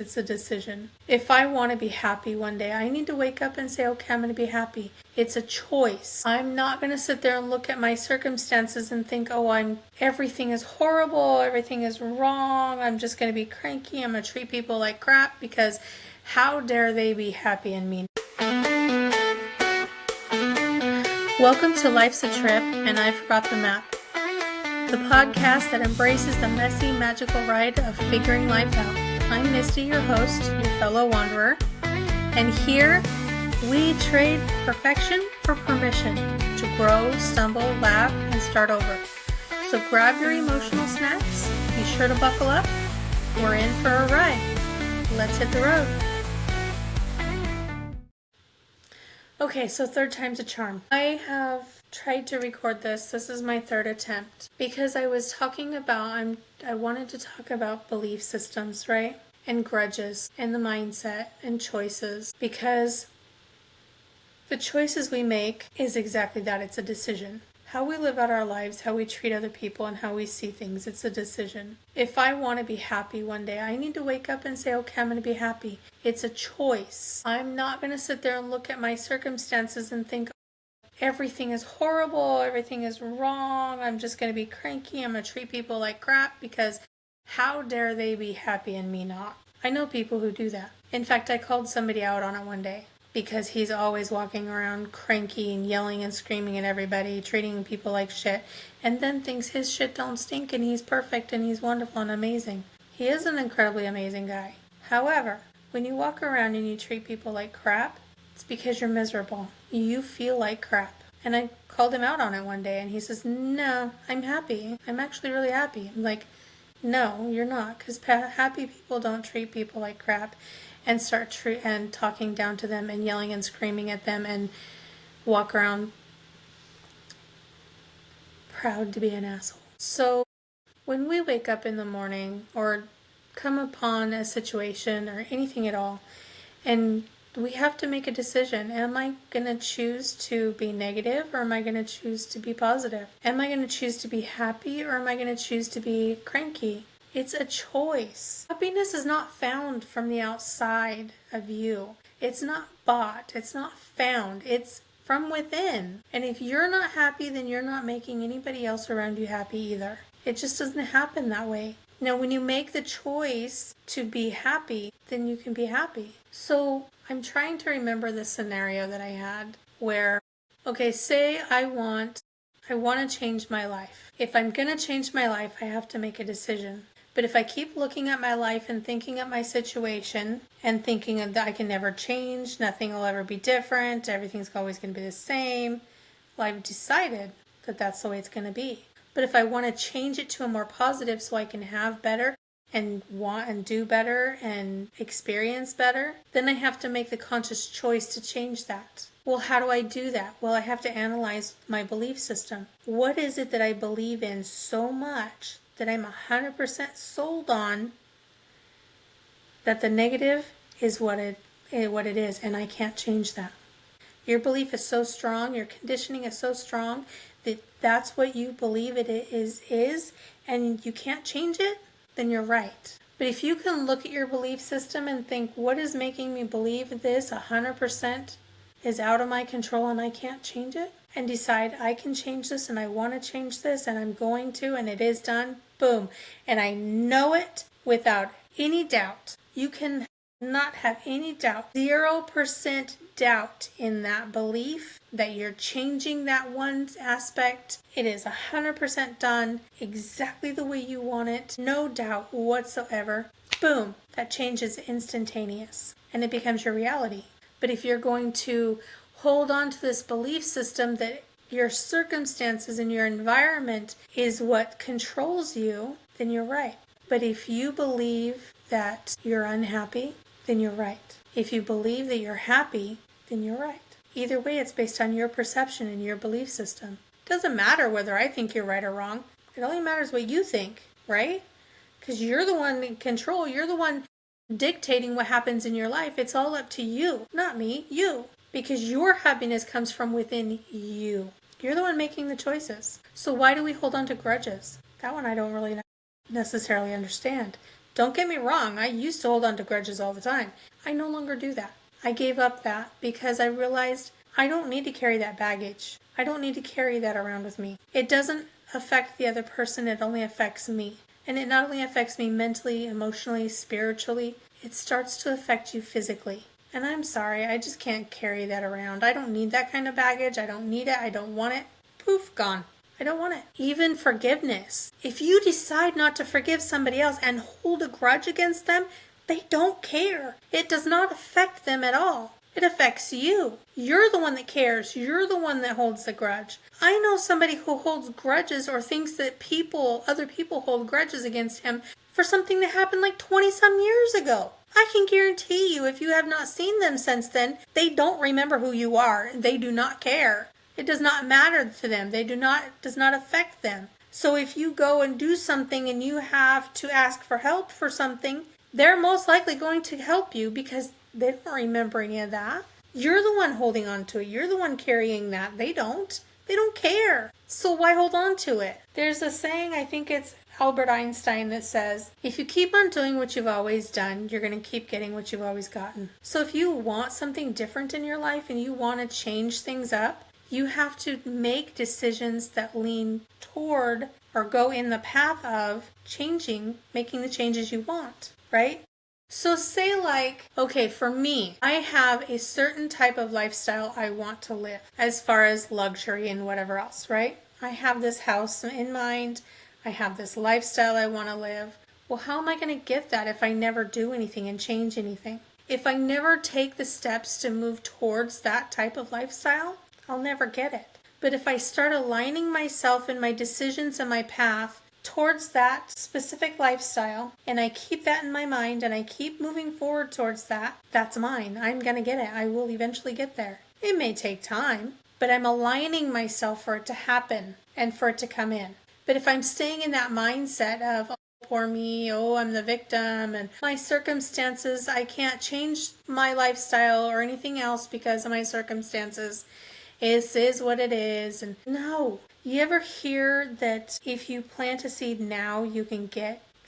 It's a decision. If I want to be happy one day, I need to wake up and say, okay, I'm going to be happy. It's a choice. I'm not going to sit there and look at my circumstances and think, oh, everything is horrible, everything is wrong, I'm just going to be cranky, I'm going to treat people like crap, because how dare they be happy and me? Welcome to Life's a Trip and I Forgot the Map, the podcast that embraces the messy, magical ride of figuring life out. I'm Misty, your host, your fellow wanderer, and here we trade perfection for permission to grow, stumble, laugh, and start over. So grab your emotional snacks, be sure to buckle up, we're in for a ride. Let's hit the road. Okay, so third time's a charm. I have tried to record this. This is my third attempt because I was talking about, I wanted to talk about belief systems, right? And grudges and the mindset and choices, because the choices we make is exactly that. It's a decision. How we live out our lives, how we treat other people, and how we see things, it's a decision. If I want to be happy one day, I need to wake up and say, okay, I'm going to be happy. It's a choice. I'm not going to sit there and look at my circumstances and think, everything is horrible, everything is wrong, I'm just going to be cranky, I'm going to treat people like crap, because how dare they be happy and me not? I know people who do that. In fact, I called somebody out on it one day, because he's always walking around cranky and yelling and screaming at everybody, treating people like shit, and then thinks his shit don't stink and he's perfect and he's wonderful and amazing. He is an incredibly amazing guy. However, when you walk around and you treat people like crap, it's because you're miserable. You feel like crap. And I called him out on it one day and he says, no, I'm happy. I'm actually really happy. I'm like, no, you're not, because happy people don't treat people like crap and start and talking down to them and yelling and screaming at them and walk around proud to be an asshole. So when we wake up in the morning or come upon a situation or anything at all, and we have to make a decision. Am I going to choose to be negative, or am I going to choose to be positive? Am I going to choose to be happy, or am I going to choose to be cranky? It's a choice. Happiness is not found from the outside of you. It's not bought. It's not found. It's from within. And if you're not happy, then you're not making anybody else around you happy either. It just doesn't happen that way. Now, when you make the choice to be happy, then you can be happy. So I'm trying to remember the scenario that I had where, okay, say I want to change my life. If I'm going to change my life, I have to make a decision. But if I keep looking at my life and thinking of my situation and thinking that I can never change, nothing will ever be different, everything's always going to be the same, well, I've decided that that's the way it's going to be. But if I want to change it to a more positive so I can have better and want and do better and experience better, then I have to make the conscious choice to change that. Well, how do I do that? Well, I have to analyze my belief system. What is it that I believe in so much that I'm 100% sold on that the negative is what it is, and I can't change that? Your belief is so strong, your conditioning is so strong that that's what you believe it is, and you can't change it, then you're right. But if you can look at your belief system and think, what is making me believe this 100% is out of my control and I can't change it, and decide I can change this and I want to change this and I'm going to, and it is done, boom. And I know it without any doubt. You can not have any doubt, 0% doubt in that belief that you're changing that one aspect. It is 100% done exactly the way you want it. No doubt whatsoever. Boom. That change is instantaneous and it becomes your reality. But if you're going to hold on to this belief system that your circumstances and your environment is what controls you, then you're right. But if you believe that you're unhappy, then you're right. If you believe that you're happy, then you're right. Either way, it's based on your perception and your belief system. It doesn't matter whether I think you're right or wrong. It only matters what you think, right? Because you're the one in control. You're the one dictating what happens in your life. It's all up to you, not me, you. Because your happiness comes from within you. You're the one making the choices. So why do we hold on to grudges? That one I don't really necessarily understand. Don't get me wrong, I used to hold on to grudges all the time. I no longer do that. I gave up that because I realized I don't need to carry that baggage. I don't need to carry that around with me. It doesn't affect the other person, it only affects me. And it not only affects me mentally, emotionally, spiritually, it starts to affect you physically. And I'm sorry, I just can't carry that around. I don't need that kind of baggage. I don't need it. I don't want it. Poof, gone. I don't want it. Even forgiveness. If you decide not to forgive somebody else and hold a grudge against them, they don't care. It does not affect them at all. It affects you. You're the one that cares. You're the one that holds the grudge. I know somebody who holds grudges or thinks that other people hold grudges against him for something that happened like 20 some years ago. I can guarantee you if you have not seen them since then, they don't remember who you are. They do not care. It does not matter to them. Does not affect them. So if you go and do something and you have to ask for help for something, they're most likely going to help you because they don't remember any of that. You're the one holding on to it. You're the one carrying that. They don't. They don't care. So why hold on to it? There's a saying, I think it's Albert Einstein, that says, if you keep on doing what you've always done, you're going to keep getting what you've always gotten. So if you want something different in your life and you want to change things up, you have to make decisions that lean toward or go in the path of making the changes you want, right? So say okay, for me, I have a certain type of lifestyle I want to live as far as luxury and whatever else, right? I have this house in mind. I have this lifestyle I want to live. Well, how am I going to get that if I never do anything and change anything? If I never take the steps to move towards that type of lifestyle, I'll never get it. But if I start aligning myself and my decisions and my path towards that specific lifestyle, and I keep that in my mind and I keep moving forward towards that, that's mine. I'm going to get it. I will eventually get there. It may take time, but I'm aligning myself for it to happen and for it to come in. But if I'm staying in that mindset of, oh, poor me, oh, I'm the victim, and my circumstances, I can't change my lifestyle or anything else because of my circumstances. This is what it is. And no. You ever hear that if you plant a seed now, you can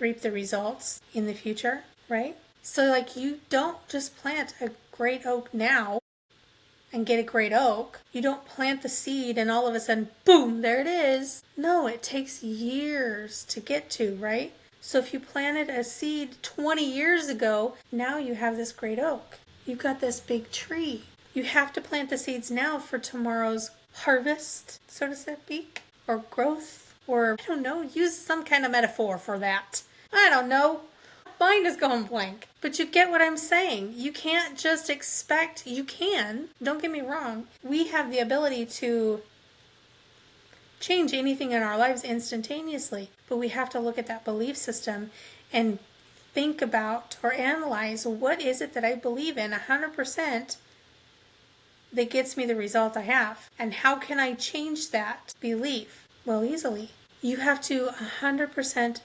reap the results in the future, right? So you don't just plant a great oak now and get a great oak. You don't plant the seed and all of a sudden, boom, there it is. No, it takes years to get to, right? So if you planted a seed 20 years ago, now you have this great oak. You've got this big tree. You have to plant the seeds now for tomorrow's harvest, so to speak, or growth, or I don't know, use some kind of metaphor for that. I don't know. Mind is going blank. But you get what I'm saying. You can't just expect, you can, don't get me wrong. We have the ability to change anything in our lives instantaneously, but we have to look at that belief system and think about or analyze what is it that I believe in 100% that gets me the result I have. And how can I change that belief? Well, easily. You have to 100%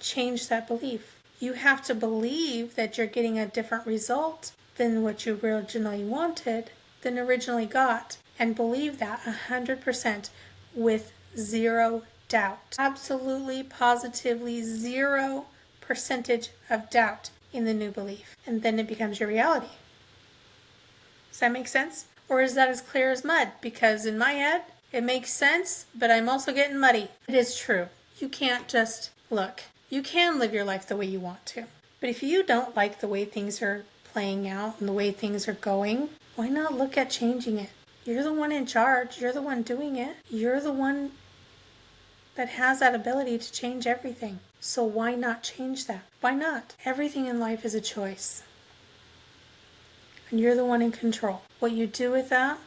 change that belief. You have to believe that you're getting a different result than what you originally wanted, than originally got, and believe that 100% with zero doubt. Absolutely, positively, 0% of doubt in the new belief. And then it becomes your reality. Does that make sense? Or is that as clear as mud? Because in my head, it makes sense, but I'm also getting muddy. It is true. You can't just look. You can live your life the way you want to. But if you don't like the way things are playing out and the way things are going, why not look at changing it? You're the one in charge. You're the one doing it. You're the one that has that ability to change everything. So why not change that? Why not? Everything in life is a choice. And you're the one in control. What you do with that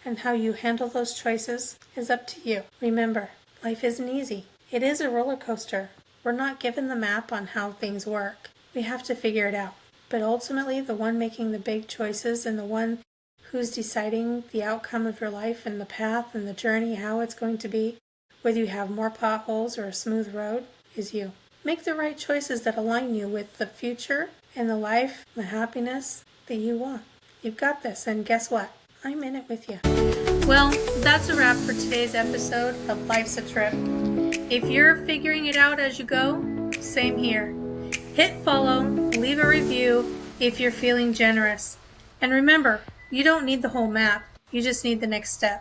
and how you handle those choices is up to you. Remember, life isn't easy. It is a roller coaster. We're not given the map on how things work. We have to figure it out. But ultimately, the one making the big choices and the one who's deciding the outcome of your life and the path and the journey, how it's going to be, whether you have more potholes or a smooth road, is you. Make the right choices that align you with the future and the life, the happiness that you want. You've got this, and guess what? I'm in it with you. Well, that's a wrap for today's episode of Life's a Trip. If you're figuring it out as you go, same here. Hit follow, leave a review if you're feeling generous. And remember, you don't need the whole map. You just need the next step.